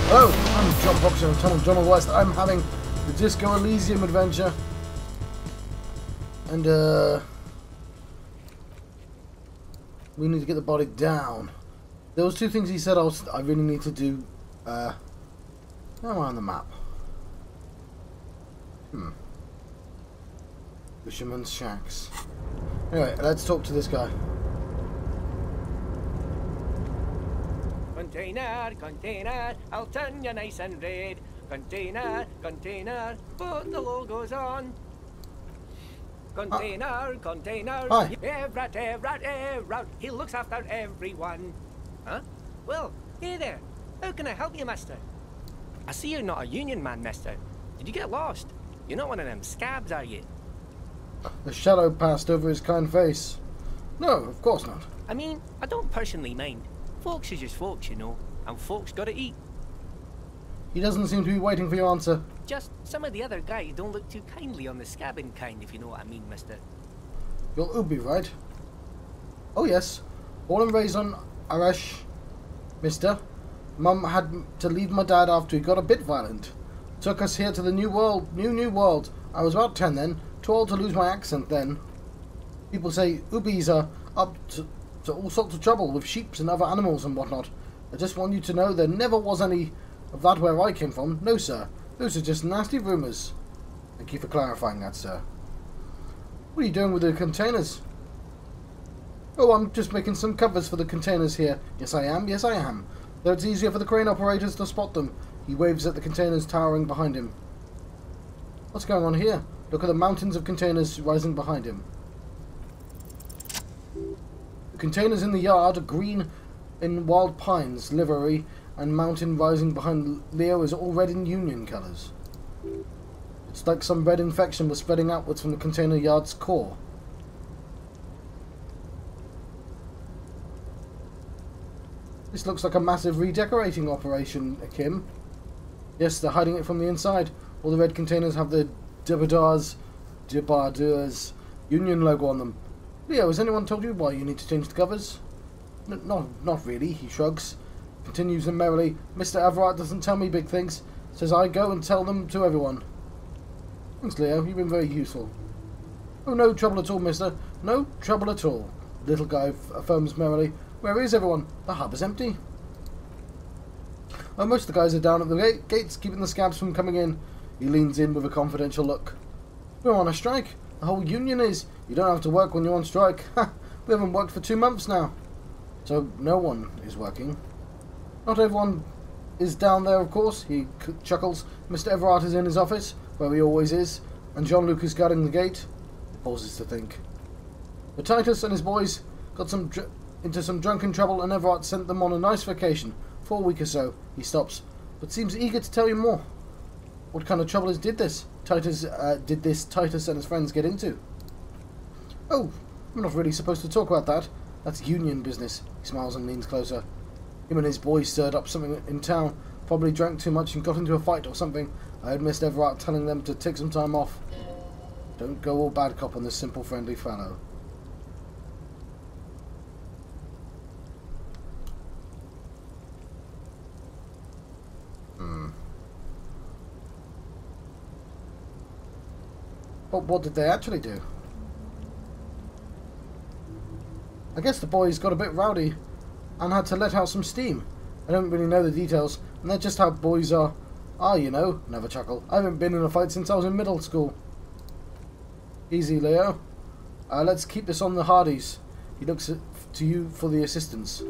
Hello, I'm John Boxer and Tunnel John West. I'm having the Disco Elysium adventure. And, we need to get the body down. There was two things he said I really need to do. Where am I on the map? Fisherman's Shacks. Anyway, let's talk to this guy. Container, container, I'll turn you nice and red. Container, container, put the logos on. Container, container, Hi. Evrat, he looks after everyone. Huh? Well, hey there, how can I help you, mister? I see you're not a union man, mister. Did you get lost? You're not one of them scabs, are you? A shadow passed over his kind face. No, of course not. I mean, I don't personally mind. Folks is just folks, you know, and folks gotta eat. He doesn't seem to be waiting for your answer. Just some of the other guys don't look too kindly on the scabbing kind, if you know what I mean, mister. You're Ubi, right? Oh yes. Born and raised on Arash, mister. Mum had to leave my dad after he got a bit violent. Took us here to the new world. I was about 10 then, too old to lose my accent then. People say Ubis are up to all sorts of trouble with sheep and other animals and whatnot. I just want you to know there never was any of that where I came from. No, sir. Those are just nasty rumours. Thank you for clarifying that, sir. What are you doing with the containers? Oh, I'm just making some covers for the containers here. Yes, I am. Yes, I am. Though it's easier for the crane operators to spot them. He waves at the containers towering behind him. What's going on here? Look at the mountains of containers rising behind him. The containers in the yard are green in wild pines livery, and mountain rising behind Leo is all red in Union colours. It's like some red infection was spreading outwards from the container yard's core. This looks like a massive redecorating operation, Kim. Yes, they're hiding it from the inside. All the red containers have the Dibardeurs Union logo on them. Leo, has anyone told you why you need to change the covers? Not really, he shrugs. Continues merrily. Mr. Everett doesn't tell me big things. Says I go and tell them to everyone. Thanks, Leo. You've been very useful. Oh, no trouble at all, mister. No trouble at all. The little guy affirms merrily. Where is everyone? The hub is empty. Oh, most of the guys are down at the gates, keeping the scabs from coming in. He leans in with a confidential look. We're on a strike. The whole union is. You don't have to work when you're on strike. Ha! We haven't worked for 2 months now. So no one is working. Not everyone is down there, of course. He chuckles. Mr. Everett is in his office, where he always is, and Jean-Luc is guarding the gate. He pauses to think. But Titus and his boys got into some drunken trouble, and Everett sent them on a nice vacation for a week or so. He stops, but seems eager to tell you more. What kind of trouble did this Titus and his friends get into? Oh, I'm not really supposed to talk about that. That's union business. He smiles and leans closer. Him and his boys stirred up something in town. Probably drank too much and got into a fight or something. I had Mr. Everett telling them to take some time off. Don't go all bad cop on this simple, friendly fellow. But what did they actually do? I guess the boys got a bit rowdy and had to let out some steam. I don't really know the details, and that's just how boys are. You know, never chuckle. I haven't been in a fight since I was in middle school. Easy, Leo. Let's keep this on the Hardys. He looks to you for the assistance.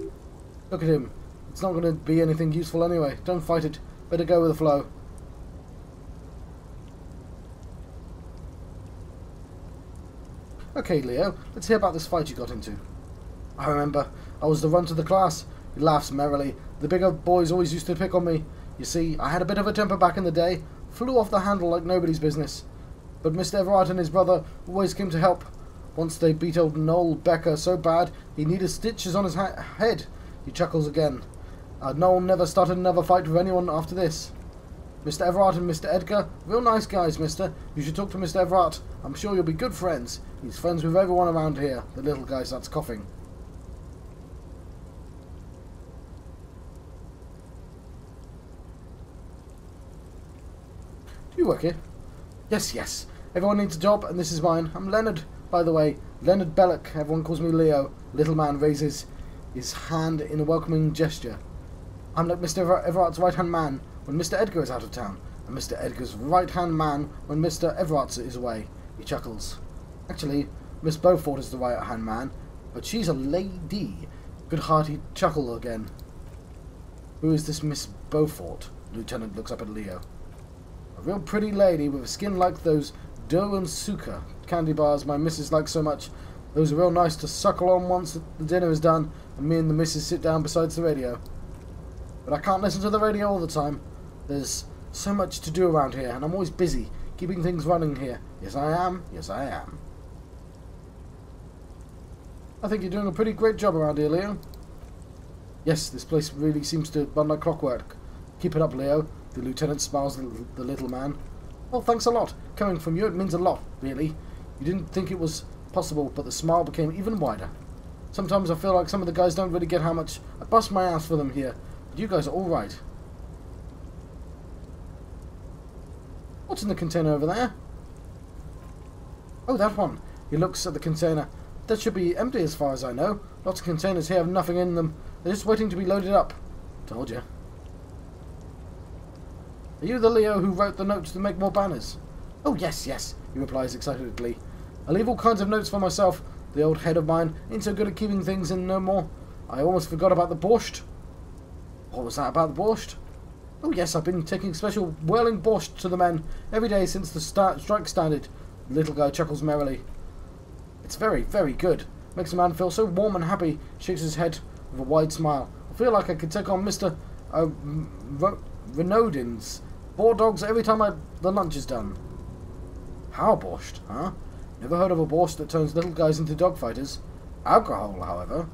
Look at him. It's not going to be anything useful anyway. Don't fight it. Better go with the flow. Okay, Leo, let's hear about this fight you got into. I remember. I was the runt of the class. He laughs merrily. The bigger boys always used to pick on me. You see, I had a bit of a temper back in the day. Flew off the handle like nobody's business. But Mr. Everett and his brother always came to help. Once they beat old Noel Becker so bad, he needed stitches on his head. He chuckles again. Noel never started another fight with anyone after this. Mr. Everett and Mr. Edgar, real nice guys, mister. You should talk to Mr. Everett. I'm sure you'll be good friends. He's friends with everyone around here. The little guy starts coughing. You work here? Yes, yes. Everyone needs a job, and this is mine. I'm Leonard, by the way. Leonard Belloc. Everyone calls me Leo. Little man raises his hand in a welcoming gesture. I'm like Mr. Everart's right-hand man when Mr. Edgar is out of town, and Mr. Edgar's right-hand man when Mr. Everart is away. He chuckles. Actually, Miss Beaufort is the right-hand man, but she's a lady. Good hearty chuckle again. Who is this Miss Beaufort? The lieutenant looks up at Leo. A real pretty lady with a skin like those dough and sucre candy bars my missus likes so much. Those are real nice to suckle on once the dinner is done and me and the missus sit down beside the radio. But I can't listen to the radio all the time. There's so much to do around here, and I'm always busy keeping things running here. Yes, I am. Yes, I am. I think you're doing a pretty great job around here, Leo. Yes, this place really seems to run like clockwork. Keep it up, Leo. The lieutenant smiles at the little man. Well, thanks a lot. Coming from you, it means a lot, really. You didn't think it was possible, but the smile became even wider. Sometimes I feel like some of the guys don't really get how much I bust my ass for them here, but you guys are all right. What's in the container over there? Oh, that one. He looks at the container. That should be empty as far as I know. Lots of containers here have nothing in them. They're just waiting to be loaded up. Told you. Are you the Leo who wrote the notes to make more banners? Oh, yes, yes, he replies excitedly. I leave all kinds of notes for myself. The old head of mine ain't so good at keeping things in no more. I almost forgot about the borscht. What was that about the borscht? Oh, yes, I've been taking special whirling borscht to the men every day since the strike started. The little guy chuckles merrily. It's very, very good. Makes a man feel so warm and happy. Shakes his head with a wide smile. I feel like I could take on Mr. Renaudin's 4 dogs every time the lunch is done. How borscht, huh? Never heard of a borscht that turns little guys into dog fighters. Alcohol, however.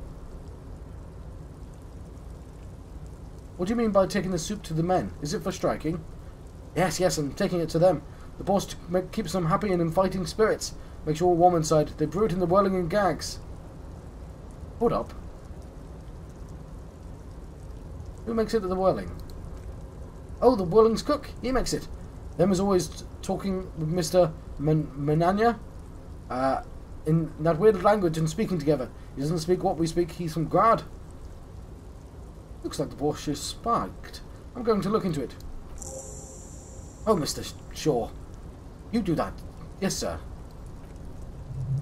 What do you mean by taking the soup to the men? Is it for striking? Yes, yes, I'm taking it to them. The borscht keeps them happy and in fighting spirits. Makes you all warm inside. They brew it in the whirling and gags. Hold up. Who makes it at the whirling? Oh, the whirling's cook. He makes it. Them is always talking with Mr. Menanya in that weird language and speaking together. He doesn't speak what we speak. He's from Grad. Looks like the borscht is spiked. I'm going to look into it. Oh, Mr. Shaw. You do that. Yes, sir.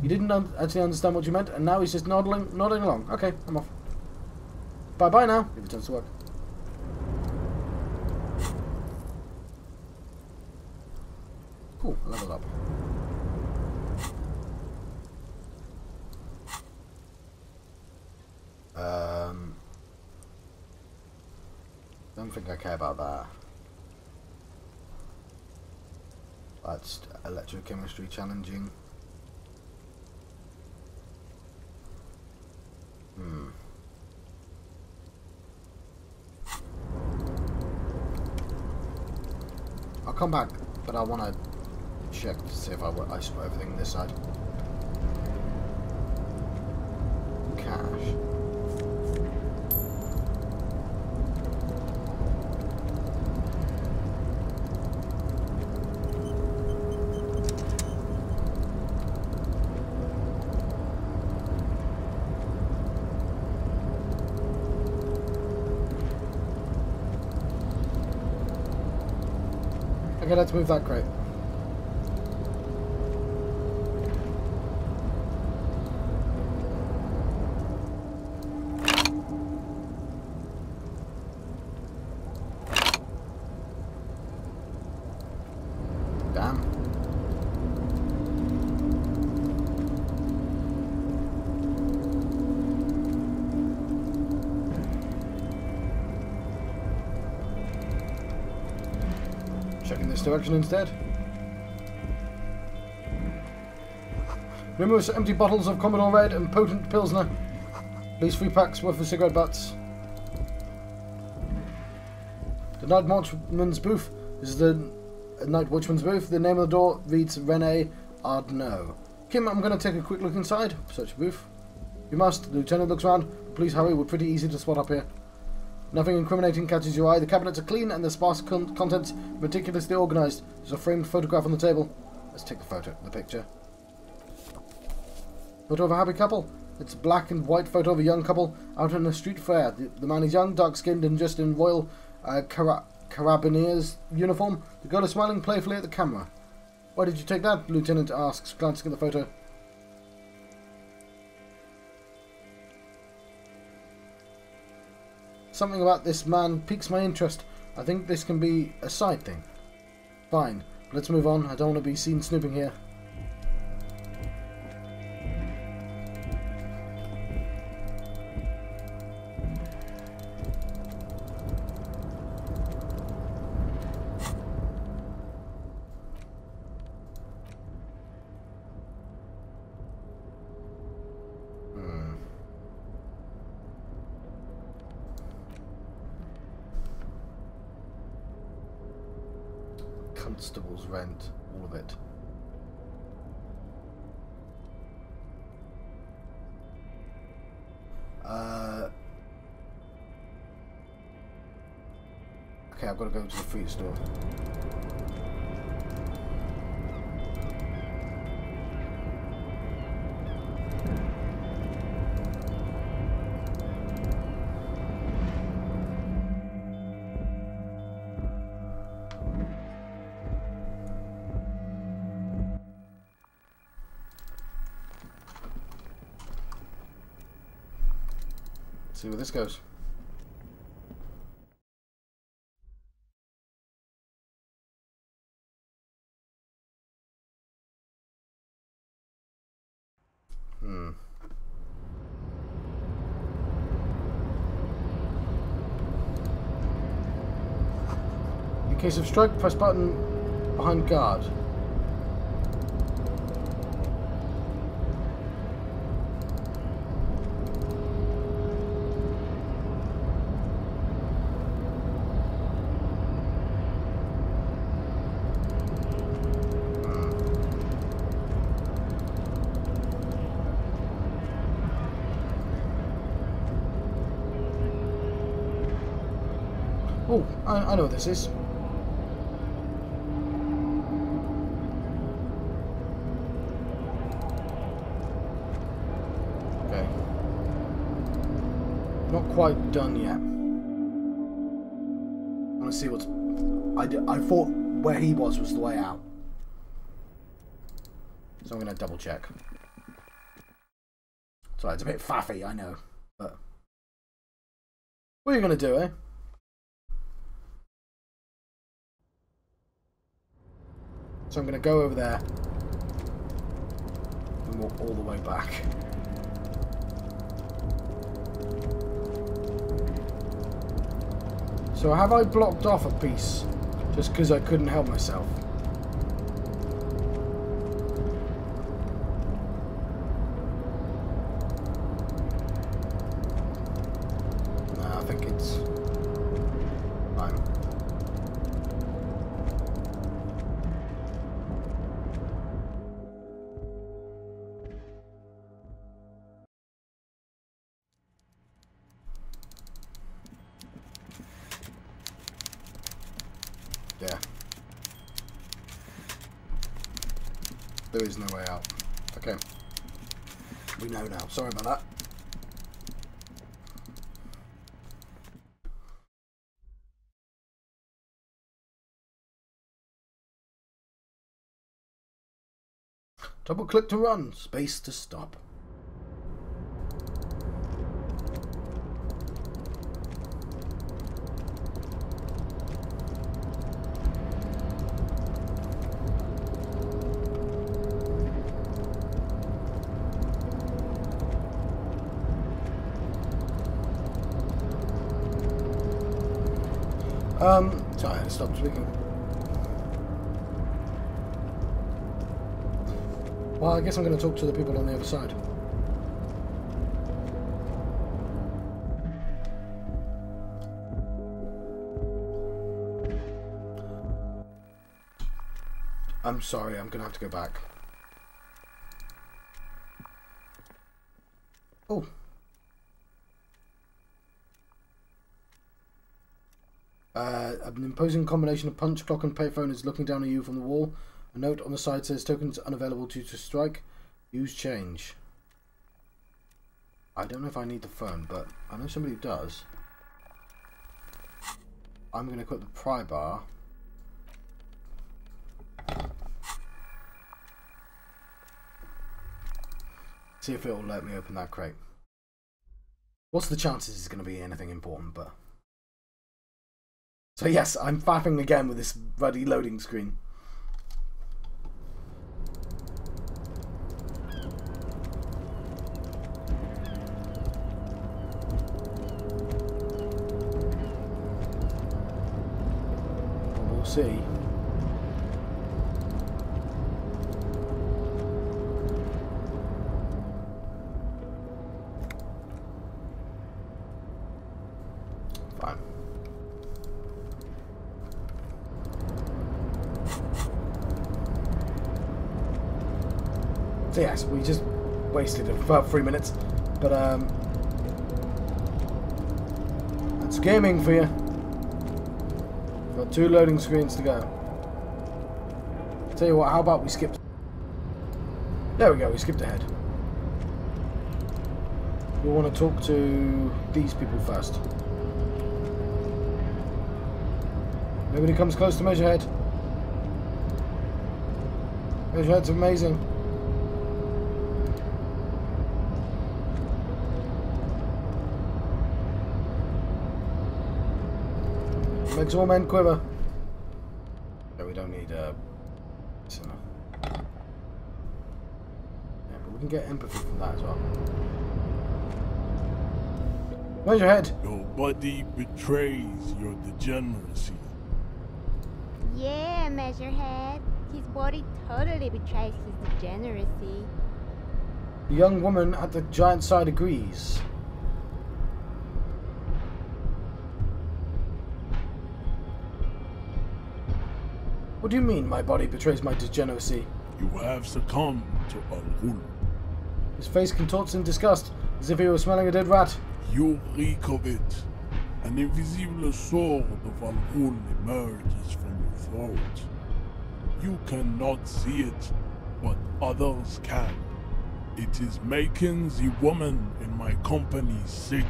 He didn't actually understand what you meant, and now he's just nodding along. Okay, I'm off. Bye-bye now. He returns to work. Cool, leveled up. Don't think I care about that. That's electro-chemistry challenging. I'll come back, but I want to check to see if I spot everything this side. Cash. Okay, let's move that crate. Damn. Checking this direction instead. Numerous empty bottles of Commodore Red and potent Pilsner. At least 3 packs worth of cigarette butts. The Night Watchman's booth. This is the Night Watchman's booth. The name of the door reads Rene Ardno. Kim, I'm going to take a quick look inside. Search the booth. You must. The lieutenant looks around. Please hurry, we're pretty easy to spot up here. Nothing incriminating catches your eye. The cabinets are clean and the sparse contents meticulously organised. There's a framed photograph on the table. Let's take the picture. Photo of a happy couple. It's a black and white photo of a young couple out in a street fair. The man is young, dark-skinned, and dressed in Royal Carabineers uniform. The girl is smiling playfully at the camera. Why did you take that? The lieutenant asks, glancing at the photo. Something about this man piques my interest. I think this can be a side thing. Fine, let's move on. I don't want to be seen snooping here. Constable's rent, all of it. Okay, I've got to go to the fruit store. See where this goes. In case of strike, press button behind guard. Oh, I know what this is. Okay. Not quite done yet. I want to see what's... I thought where he was the way out. So I'm going to double check. Sorry, it's a bit faffy, I know. But what are you going to do, eh? So I'm going to go over there and walk all the way back. So have I blocked off a piece just because I couldn't help myself? Nah, I think it's fine. Yeah. There is no way out. Okay. We know now. Sorry about that. Double click to run. Space to stop. Sorry, I had to stop speaking. Well, I guess I'm going to talk to the people on the other side. I'm sorry, I'm going to have to go back. Oh. An imposing combination of punch, clock and payphone is looking down at you from the wall. A note on the side says tokens unavailable due to strike. Use change. I don't know if I need the phone, but I know somebody who does. I'm going to equip the pry bar. See if it'll let me open that crate. What's the chances it's going to be anything important, but... So yes, I'm faffing again with this bloody loading screen. We'll see. Fine. So yes, we just wasted about 3 minutes, but that's gaming for you. Got 2 loading screens to go. Tell you what, how about we skip? There we go, we skipped ahead. We want to talk to these people first. Nobody comes close to Measurehead. Measurehead's amazing. Makes all men quiver. No, we don't need yeah, but we can get empathy from that as well. Measurehead. Your body betrays your degeneracy. Yeah, Measurehead. His body totally betrays his degeneracy. The young woman at the giant side agrees. What do you mean my body betrays my degeneracy? You have succumbed to Al-Ghul. His face contorts in disgust, as if he were smelling a dead rat. You reek of it. An invisible sword of Al-Ghul emerges from your throat. You cannot see it, but others can. It is making the woman in my company sick.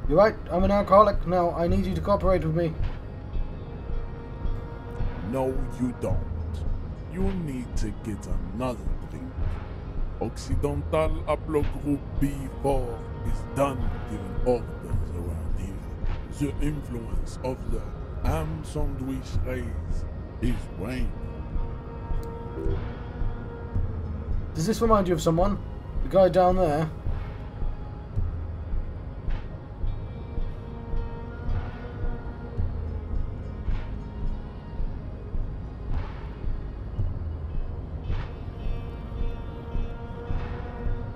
You're right, I'm an alcoholic. Now I need you to cooperate with me. No, you don't. You need to get another drink. Occidental Haplogroup B4 is done giving orders around here. The influence of the ham sandwich race is waning. Does this remind you of someone? The guy down there?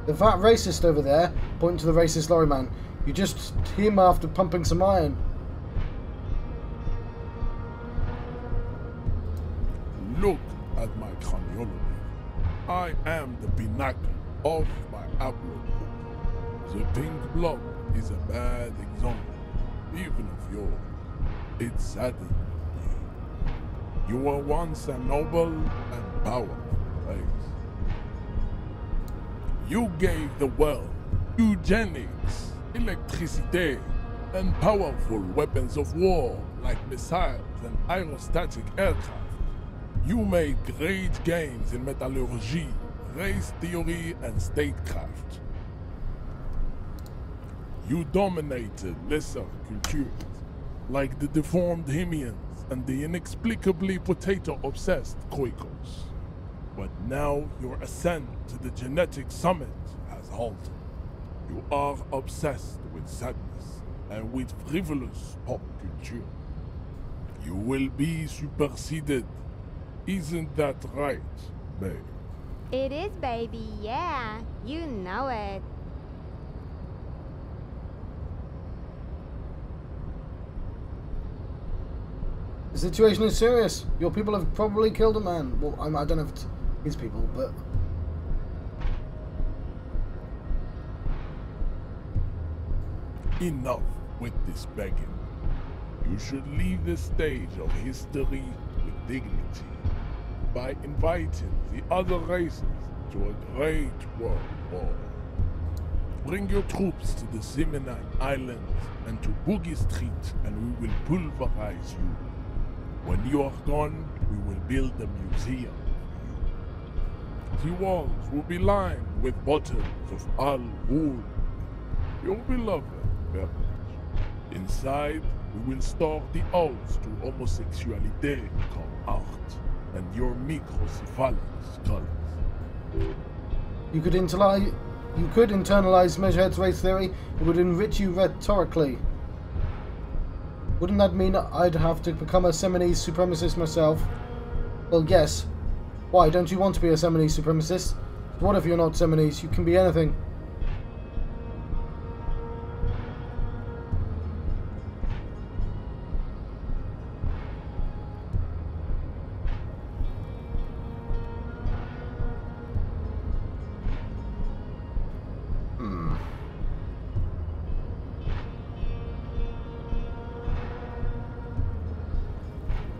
The fat racist over there, pointing to the racist lorry man. You just him after pumping some iron. Look at my craniology. I am the pinnacle of my haplogroup. The pink blood is a bad example, even of yours. It saddens me. You were once a noble and powerful race. You gave the world eugenics, electricity, and powerful weapons of war like missiles and aerostatic aircraft. You made great gains in metallurgy, race theory, and statecraft. You dominated lesser cultures, like the deformed Hemians and the inexplicably potato-obsessed Quakers. But now your ascent to the genetic summit has halted. You are obsessed with sadness and with frivolous pop culture. You will be superseded. Isn't that right, babe? It is, baby, yeah. You know it. The situation is serious. Your people have probably killed a man. Well, I don't know if it's his people, but... Enough with this begging. You should leave the stage of history with dignity by inviting the other races to a great world war. Bring your troops to the Simonite Islands and to Boogie Street, and we will pulverize you. When you are gone, we will build a museum. The walls will be lined with bottles of Al Ghul, your beloved beverage. Inside, we will store the odes to homosexuality called art and your microcephalus colors. You could internalize Measurehead's race theory. It would enrich you rhetorically. Wouldn't that mean I'd have to become a Seminese supremacist myself? Well, yes. Why, don't you want to be a Seminese supremacist? What if you're not Seminese? You can be anything.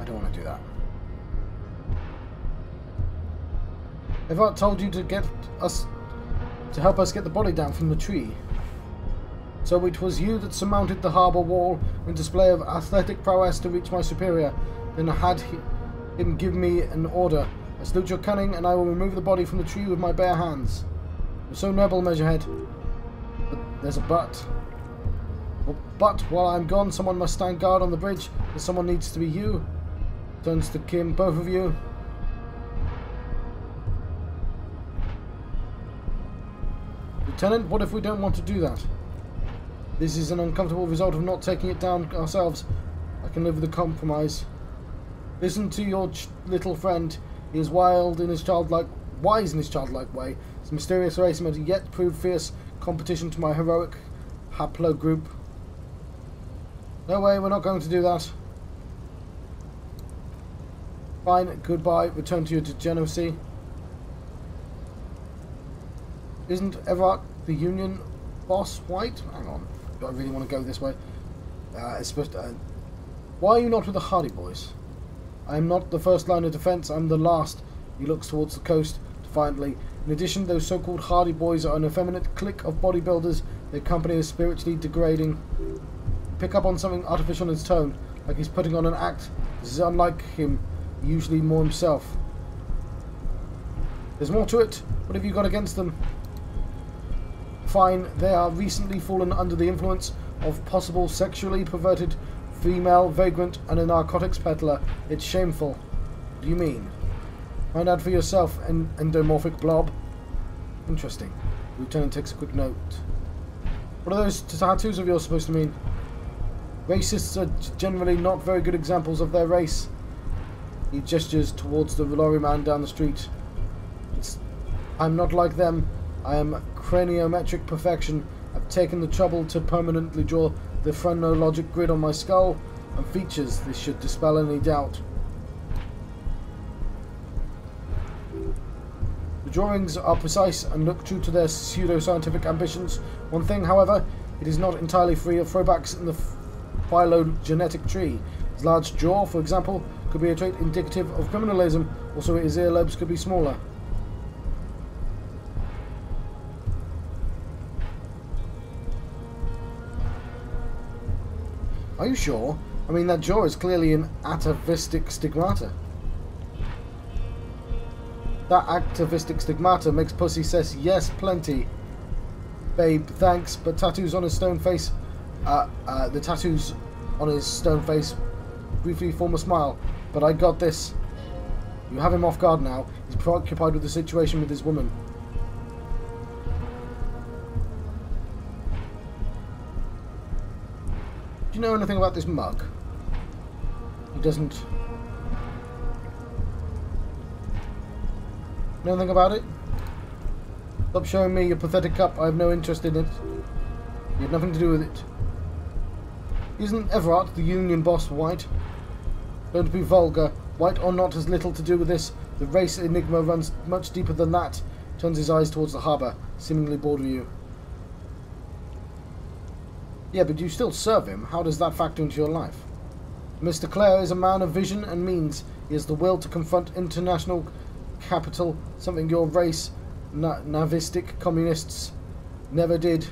I don't want to do that. Evrart told you to help us get the body down from the tree. So it was you that surmounted the harbour wall in display of athletic prowess to reach my superior. Then I had him give me an order. I salute your cunning, and I will remove the body from the tree with my bare hands. You're so noble, Measurehead. But there's a but. But while I'm gone, someone must stand guard on the bridge, and someone needs to be you. Turns to Kim, both of you. Lieutenant, what if we don't want to do that? This is an uncomfortable result of not taking it down ourselves. I can live with the compromise. Listen to your little friend. He is wise in his childlike way. His mysterious race may yet prove fierce competition to my heroic haplo group. No way, we're not going to do that. Fine, goodbye. Return to your degeneracy. Isn't Evrart the Union boss white? Hang on. Do I really want to go this way? It's supposed to... why are you not with the Hardy Boys? I am not the first line of defense, I'm the last. He looks towards the coast, defiantly. In addition, those so-called Hardy Boys are an effeminate clique of bodybuilders. Their company is spiritually degrading. Pick up on something artificial in his tone, like he's putting on an act. This is unlike him, usually more himself. There's more to it. What have you got against them? Fine, they are recently fallen under the influence of possible sexually perverted female vagrant and a narcotics peddler. It's shameful. What do you mean? Find out for yourself, endomorphic blob. Interesting. Lieutenant takes a quick note. What are those tattoos of yours supposed to mean? Racists are generally not very good examples of their race. He gestures towards the lorryman down the street. I'm not like them. I am craniometric perfection. I've taken the trouble to permanently draw the phrenologic grid on my skull and features. This should dispel any doubt. The drawings are precise and look true to their pseudo-scientific ambitions. One thing, however, it is not entirely free of throwbacks in the phylogenetic tree. His large jaw, for example, could be a trait indicative of criminalism. Also, his earlobes could be smaller. Are you sure? I mean, that jaw is clearly an atavistic stigmata. That atavistic stigmata makes Pussy says yes, plenty. Babe, thanks, but tattoos on his stone face... the tattoos on his stone face briefly form a smile. But I got this. You have him off guard now. He's preoccupied with the situation with his woman. Do you know anything about this mug? He doesn't. Know anything about it? Stop showing me your pathetic cup. I have no interest in it. You have nothing to do with it. Isn't Evrart, the Union boss, white? Don't be vulgar. White or not has little to do with this. The race enigma runs much deeper than that. Turns his eyes towards the harbour, seemingly bored of you. Yeah, but you still serve him. How does that factor into your life? Mr. Clare is a man of vision and means. He has the will to confront international capital, something your race, navistic communists, never did.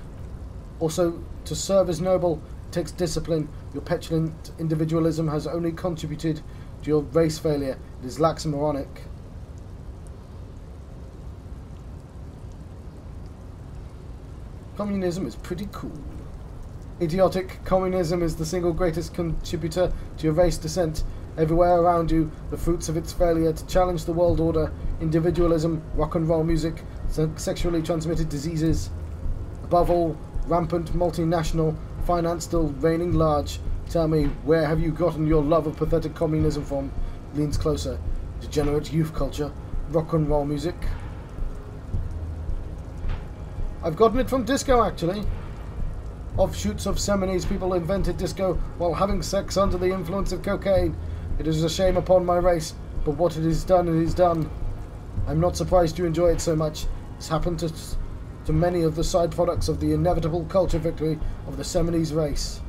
Also, to serve is noble, it takes discipline. Your petulant individualism has only contributed to your race failure. It is lax and moronic. Communism is pretty cool. Idiotic, communism is the single greatest contributor to your race descent. Everywhere around you, the fruits of its failure to challenge the world order, individualism, rock and roll music, sexually transmitted diseases. Above all, rampant multinational finance still reigning large. Tell me, where have you gotten your love of pathetic communism from? Leans closer. Degenerate youth culture, rock and roll music. I've gotten it from disco, actually. Offshoots of Seminoles people invented disco while having sex under the influence of cocaine. It is a shame upon my race, but what it is done. I'm not surprised you enjoy it so much. It's happened to many of the side products of the inevitable culture victory of the Seminoles race.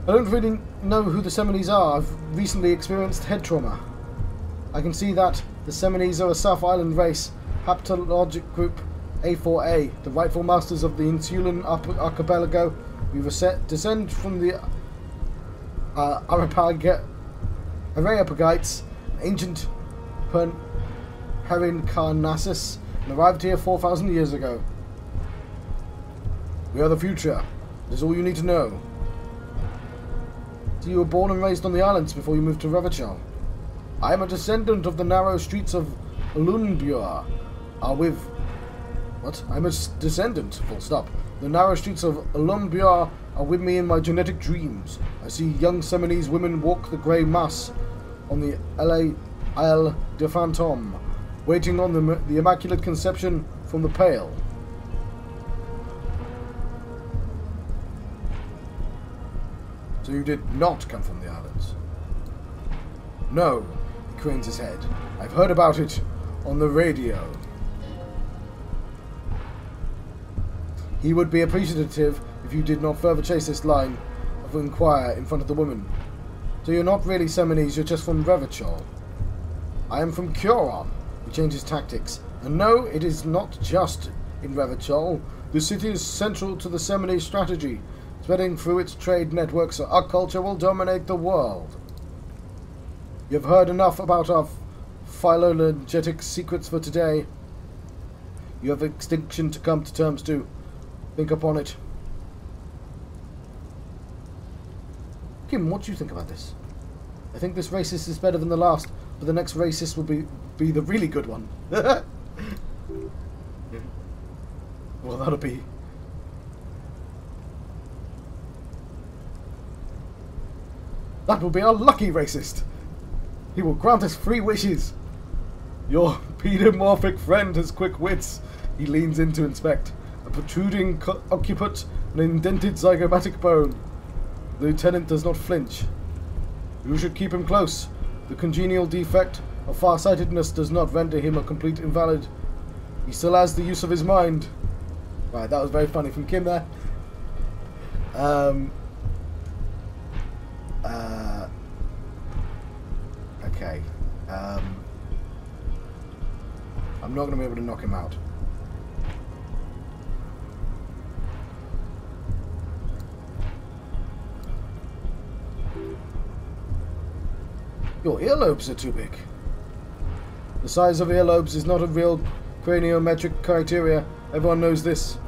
I don't really know who the Seminoles are. I've recently experienced head trauma. I can see that the Seminoles are a South Island race, haptologic group A4A, the rightful masters of the Insulan archipelago. We descend from the Areopagites, ancient Herincarnassus, and arrived here 4,000 years ago. We are the future. That is all you need to know. So you were born and raised on the islands before you moved to Revachol. I am a descendant of the narrow streets of Lundbjörn. I'm a descendant, full stop. The narrow streets of Lundbjörn are with me in my genetic dreams. I see young Seminoles women walk the grey mass on the Isle de Fantôme, waiting on the Immaculate Conception from the Pale. So you did not come from the islands? No. He cranes his head. I've heard about it on the radio. He would be appreciative if you did not further chase this line of inquire in front of the woman. So you're not really Seminoles, you're just from Revachol. I am from Curon. He changes tactics. And no, it is not just in Revachol. The city is central to the Seminoles strategy, spreading through its trade network so our culture will dominate the world. You've heard enough about our phylogenic secrets for today. You have extinction to come to terms to. Think upon it. Kim, what do you think about this? I think this racist is better than the last, but the next racist will be the really good one. Well, that'll be... That will be our lucky racist. He will grant us 3 wishes. Your pedomorphic friend has quick wits. He leans in to inspect. A protruding occiput, an indented zygomatic bone. The lieutenant does not flinch. You should keep him close. The congenial defect of farsightedness does not render him a complete invalid. He still has the use of his mind. Right, that was very funny from Kim there. Okay. I'm not going to be able to knock him out. Your earlobes are too big. The size of earlobes is not a real craniometric criteria. Everyone knows this.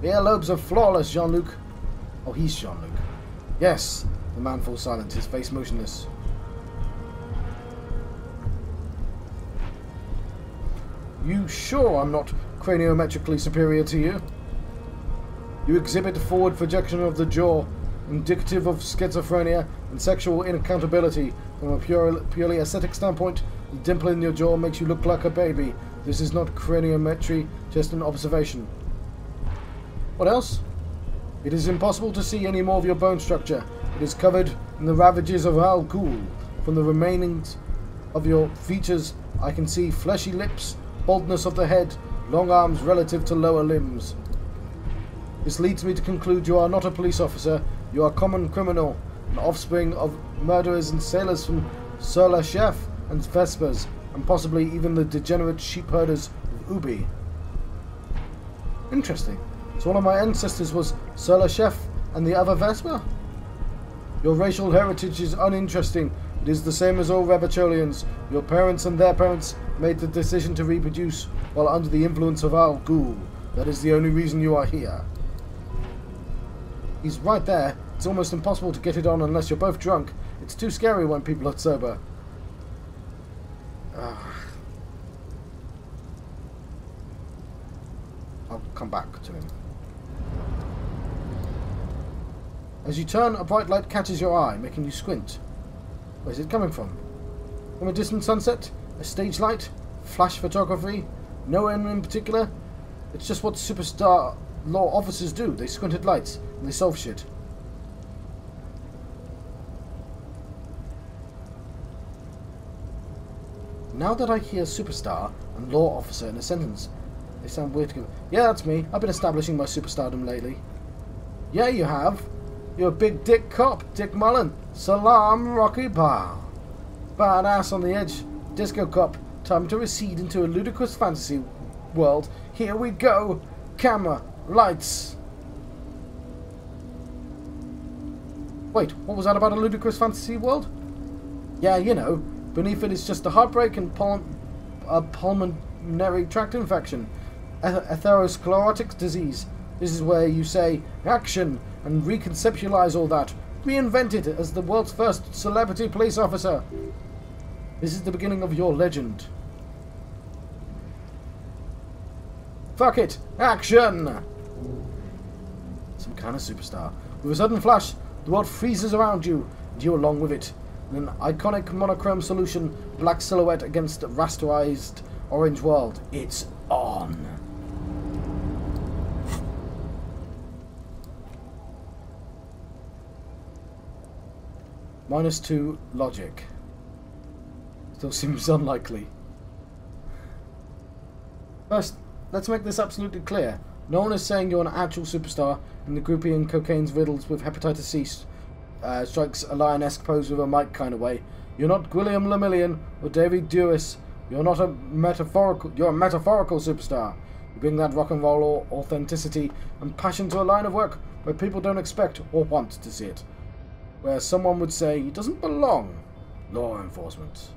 The earlobes are flawless, Jean-Luc. Oh, he's Jean-Luc. Yes. The man falls silent, his face motionless. You sure I'm not craniometrically superior to you? You exhibit forward projection of the jaw, indicative of schizophrenia and sexual inaccountability. From a purely aesthetic standpoint, the dimple in your jaw makes you look like a baby. This is not craniometry, just an observation. What else? It is impossible to see any more of your bone structure. It is covered in the ravages of Al Ghul. From the remainings of your features, I can see fleshy lips, baldness of the head, long arms relative to lower limbs. This leads me to conclude you are not a police officer, you are a common criminal, an offspring of murderers and sailors from Sur La Chef and Vespers, and possibly even the degenerate sheep herders of Ubi. Interesting. So one of my ancestors was Sur La Chef and the other Vesper? Your racial heritage is uninteresting. It is the same as all Rebacholians. Your parents and their parents made the decision to reproduce while under the influence of Al Ghul. That is the only reason you are here. He's right there. It's almost impossible to get it on unless you're both drunk. It's too scary when people are sober. I'll come back to him. As you turn, a bright light catches your eye, making you squint. Where's it coming from? From a distant sunset? A stage light? Flash photography? No one in particular? It's just what superstar law officers do. They squint at lights, and they solve shit. Now that I hear superstar and law officer in a sentence, they sound weird to go. Yeah, that's me. I've been establishing my superstardom lately. Yeah, you have. You're a big dick cop, Dick Mullen. Salam, Rocky Bar. Badass on the edge. Disco cop. Time to recede into a ludicrous fantasy world. Here we go. Camera. Lights. Wait, what was that about a ludicrous fantasy world? Yeah, you know. Beneath it is just a heartbreak and a pulmonary tract infection. Atherosclerotic disease. This is where you say, action, and reconceptualize all that. Reinvent it as the world's first celebrity police officer. This is the beginning of your legend. Fuck it! Action! Some kind of superstar. With a sudden flash, the world freezes around you, and you along with it. In an iconic monochrome solution, black silhouette against a rasterized orange world. It's on. -2 logic. Still seems unlikely. First, let's make this absolutely clear. No one is saying you're an actual superstar, and the groupie and cocaine's riddles with hepatitis C strikes a lion-esque pose with a mic kind of way. You're not Gwilliam Lemillion or David Dewis. You're not a metaphorical. You're a metaphorical superstar. You bring that rock and roll authenticity and passion to a line of work where people don't expect or want to see it. Where someone would say he doesn't belong. Law enforcement.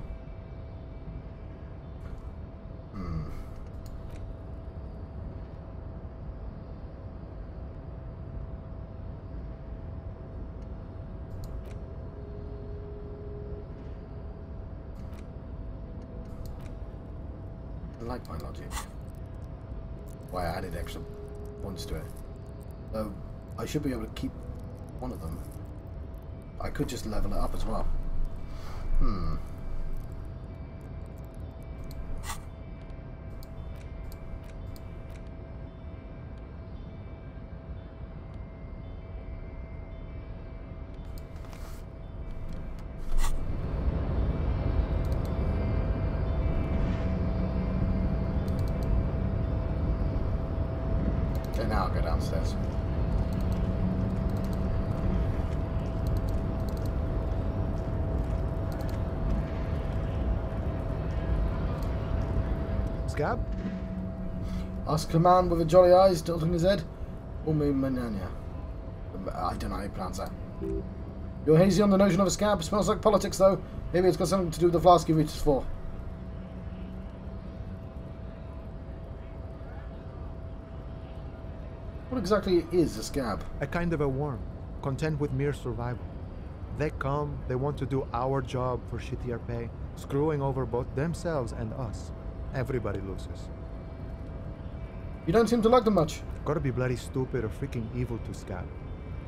I like my logic. Why I added extra points to it. Though I should be able to keep one of them. I could just level it up as well. Okay, now I'll go downstairs. Scab? Asked a man with a jolly eyes tilting his head. Umi Manania. I don't know how you pronounce that. You're hazy on the notion of a scab. Smells like politics, though. Maybe it's got something to do with the flask he reaches for. What exactly is a scab? A kind of a worm, content with mere survival. They come, they want to do our job for shittier pay, screwing over both themselves and us. Everybody loses. You don't seem to like them much. Gotta be bloody stupid or freaking evil to scab.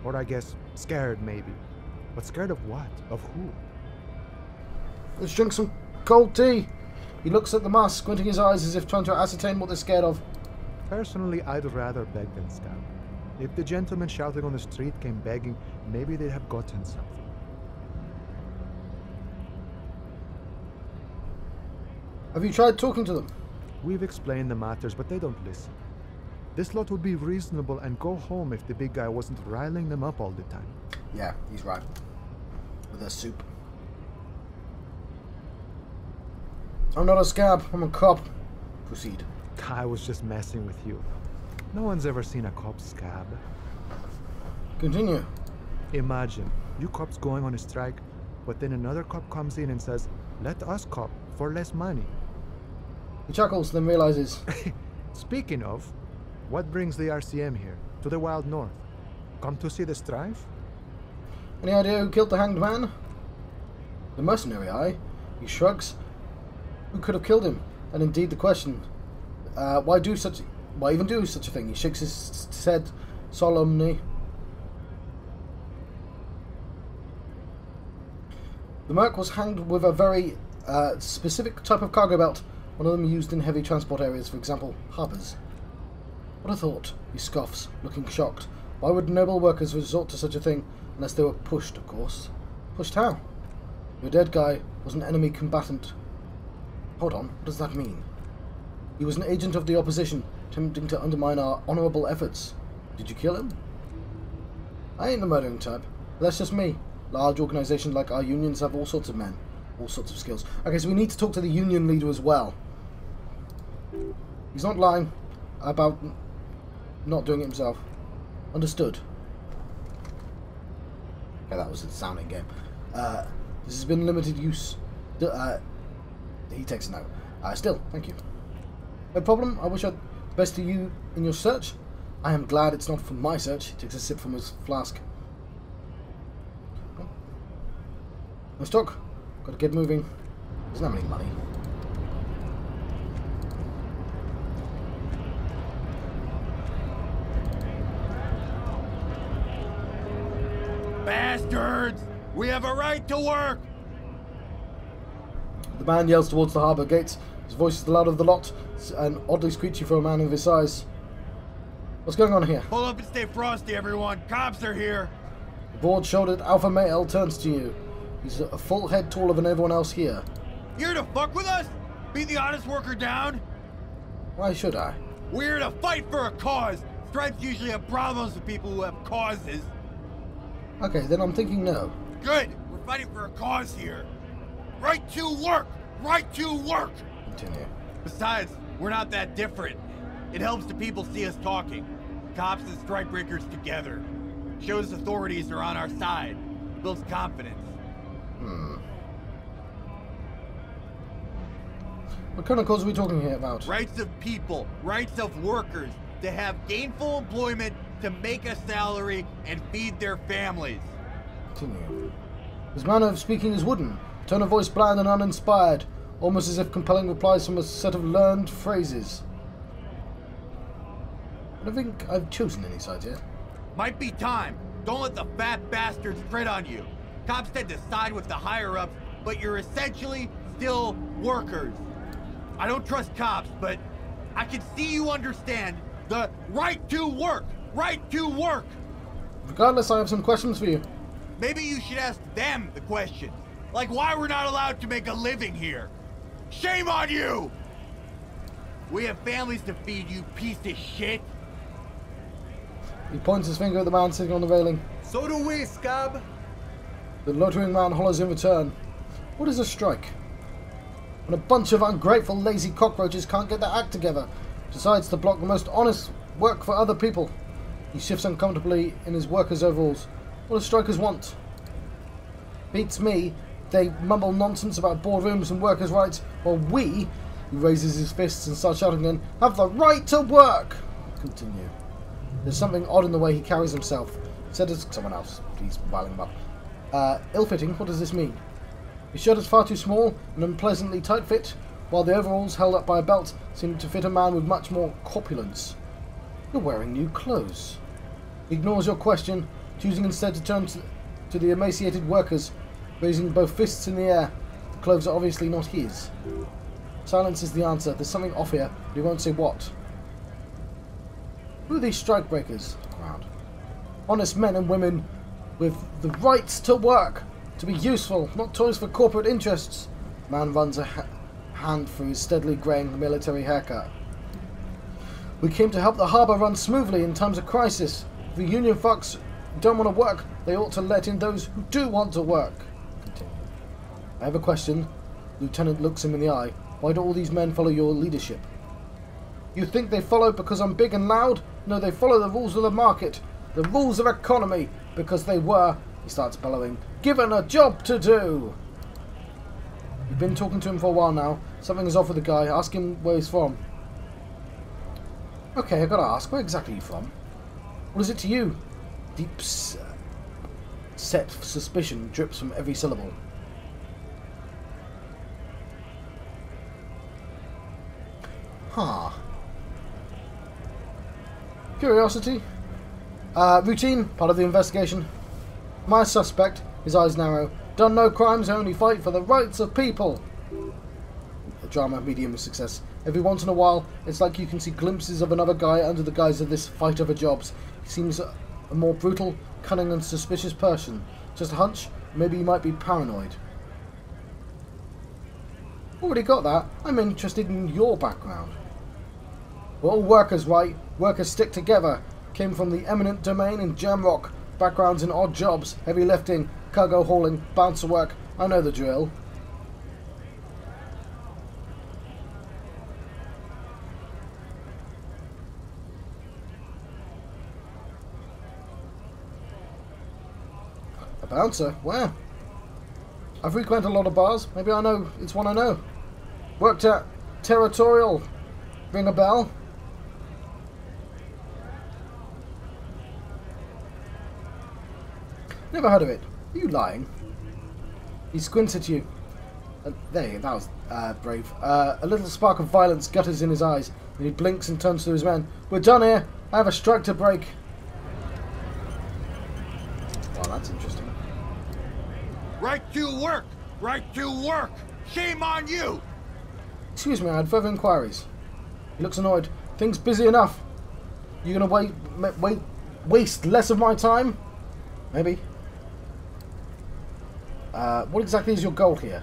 Or I guess, scared maybe. But scared of what? Of who? Let's drink some cold tea. He looks at the mask, squinting his eyes as if trying to ascertain what they're scared of. Personally, I'd rather beg than scab. If the gentleman shouting on the street came begging, maybe they'd have gotten something. Have you tried talking to them? We've explained the matters, but they don't listen. This lot would be reasonable and go home if the big guy wasn't riling them up all the time. Yeah, he's right. With their soup. I'm not a scab, I'm a cop. Proceed. I was just messing with you. No one's ever seen a cop scab. Continue. Imagine, you cops going on a strike, but then another cop comes in and says, let us cop for less money. He chuckles, then realizes. Speaking of, what brings the RCM here, to the wild north? Come to see the strife? Any idea who killed the hanged man? The mercenary, aye. He shrugs. Who could have killed him? And indeed the question, why even do such a thing? He shakes his head solemnly. The merc was hanged with a very specific type of cargo belt, one of them used in heavy transport areas, for example, harbours. What a thought, he scoffs, looking shocked. Why would noble workers resort to such a thing unless they were pushed, of course? Pushed how? Your dead guy was an enemy combatant. Hold on, what does that mean? He was an agent of the opposition, attempting to undermine our honourable efforts. Did you kill him? I ain't the murdering type, but that's just me. Large organisations like our unions have all sorts of men, all sorts of skills. Okay, so we need to talk to the union leader as well. He's not lying about not doing it himself. Understood. Okay, that was a sounding game. This has been limited use. He takes a note. Still, thank you. No problem. I wish I'd best to you in your search. I am glad it's not from my search. He takes a sip from his flask. No stock. Got to get moving. Doesn't have any money. Bastards! We have a right to work! The man yells towards the harbour gates. His voice is the louder of the lot, and oddly screechy for a man of his size. What's going on here? Hold up and stay frosty, everyone. Cops are here. The broad-shouldered alpha male turns to you. He's a full head taller than everyone else here. You here to fuck with us? Beat the honest worker down? Why should I? We're here to fight for a cause. Stripes usually have problems with people who have causes. Okay, then I'm thinking no. Good. We're fighting for a cause here. Right to work! Right to work! Continue. Besides, we're not that different. It helps the people see us talking. Cops and strikebreakers together. Shows authorities are on our side. Builds confidence. What kind of cause are we talking here about? Rights of people, rights of workers, to have gainful employment, to make a salary, and feed their families. Continue. His manner of speaking is wooden, tone of voice bland and uninspired, almost as if compelling replies from a set of learned phrases. I don't think I've chosen any sides yet. Might be time. Don't let the fat bastards tread on you. Cops tend to side with the higher-ups, but you're essentially still workers. I don't trust cops, but I can see you understand the right to work! Right to work! Regardless, I have some questions for you. Maybe you should ask them the questions. Like why we're not allowed to make a living here. Shame on you! We have families to feed, you piece of shit. He points his finger at the man sitting on the railing. So do we, scab. The loitering man hollers in return. What is a strike? When a bunch of ungrateful, lazy cockroaches can't get their act together, decides to block the most honest work for other people. He shifts uncomfortably in his worker's overalls. What do strikers want? Beats me. They mumble nonsense about boardrooms and workers' rights, while we, he raises his fists and starts shouting again, have the right to work! Continue. There's something odd in the way he carries himself. Said as someone else. He's riling him up. Ill-fitting, what does this mean? His shirt is far too small and unpleasantly tight-fit, while the overalls held up by a belt seem to fit a man with much more corpulence. You're wearing new clothes. He ignores your question, choosing instead to turn to the emaciated workers, raising both fists in the air. The clothes are obviously not his. Silence is the answer. There's something off here, but he won't say what. Who are these strikebreakers? Around. Honest men and women with the rights to work, to be useful, not toys for corporate interests. Man runs a hand through his steadily greying military haircut. We came to help the harbour run smoothly in times of crisis. If the Union fucks don't want to work, they ought to let in those who do want to work. Continue. I have a question. Lieutenant looks him in the eye. Why do all these men follow your leadership? You think they follow because I'm big and loud? No, they follow the rules of the market, the rules of economy, because they were, he starts bellowing, given a job to do. You've been talking to him for a while now. Something is off with the guy. Ask him where he's from. Okay, I gotta ask, where exactly are you from? What is it to you? Deep set suspicion drips from every syllable. Huh. Curiosity. Routine, part of the investigation. My suspect, his eyes narrow, done no crimes, only fight for the rights of people. A drama, medium success. Every once in a while, it's like you can see glimpses of another guy under the guise of this fight over jobs. He seems a more brutal, cunning and suspicious person. Just a hunch? Maybe he might be paranoid. Already got that. I'm interested in your background. We're all workers, right? Workers stick together. Came from the eminent domain in Jamrock. Backgrounds in odd jobs, heavy lifting, cargo hauling, bouncer work. I know the drill. A bouncer? Where? I frequent a lot of bars. Maybe I know. It's one I know. Worked at Territorial. Ring a bell? Never heard of it. Are you lying? He squints at you. That was brave. A little spark of violence gutters in his eyes, and he blinks and turns to his men. We're done here. I have a strike to break. Well, that's interesting. Right to work! Right to work! Shame on you! Excuse me, I had further inquiries. He looks annoyed. Things busy enough. You gonna waste less of my time? Maybe. What exactly is your goal here?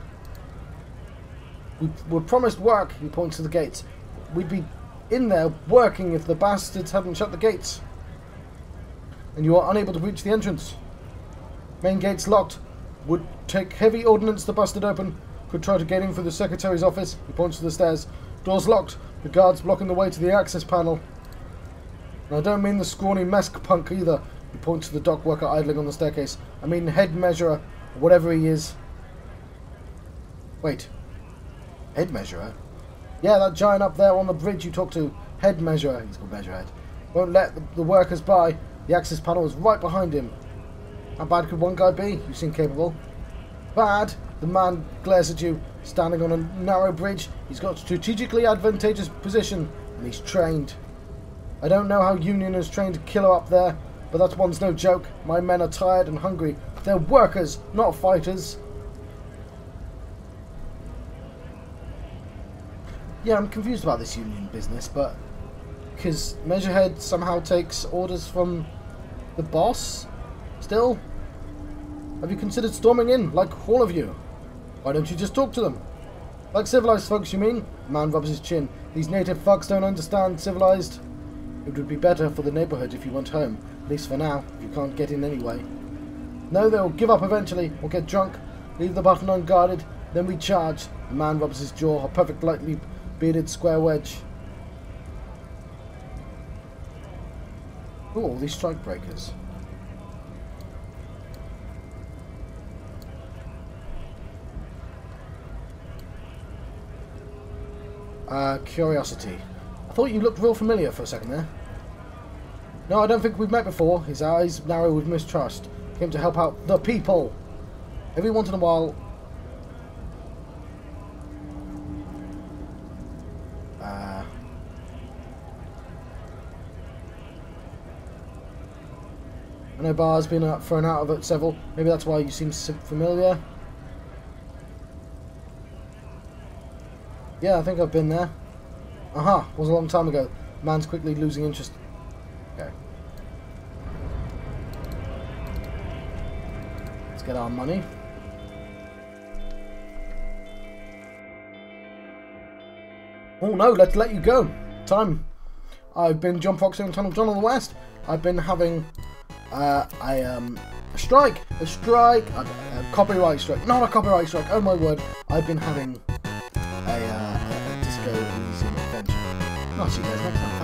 We were promised work, he points to the gates. We'd be in there working if the bastards hadn't shut the gates. And you are unable to reach the entrance. Main gate's locked. Would take heavy ordnance to bust it open. Could try to get in through the secretary's office. He points to the stairs. Door's locked. The guard's blocking the way to the access panel. And I don't mean the scrawny mask punk either. He points to the dock worker idling on the staircase. I mean head measurer, or whatever he is. Wait. Head measurer? Yeah, that giant up there on the bridge you talked to. Head measurer. He's called Measurehead. Won't let the workers by. The access panel is right behind him. How bad could one guy be? You seem capable. Bad? The man glares at you. Standing on a narrow bridge. He's got a strategically advantageous position. And he's trained. I don't know how Union is trained a killer up there. But that one's no joke. My men are tired and hungry. They're workers, not fighters. Yeah, I'm confused about this Union business, but... because Measurehead somehow takes orders from the boss? Still? Have you considered storming in, like all of you? Why don't you just talk to them? Like civilized folks, you mean? The man rubs his chin. These native fucks don't understand civilized. It would be better for the neighborhood if you went home. At least for now, if you can't get in anyway. No, they'll give up eventually, or get drunk, leave the button unguarded, then we charge. The man rubs his jaw, a perfect lightly bearded square wedge. Who are all these strike breakers? Curiosity. I thought you looked real familiar for a second there. No, I don't think we've met before. His eyes narrow with mistrust. Came to help out the people. Every once in a while... I know Bar's been thrown out of it several. Maybe that's why you seem familiar. Yeah, I think I've been there. Aha, was a long time ago. Man's quickly losing interest. Okay. Let's get our money. Oh no, let's let you go. Time. I've been John Fox in Tunnel John of the West. I've been having a strike, a copyright strike. Not a copyright strike, oh my word. I've been having a Disco Elysium adventure. I'll see you guys next time.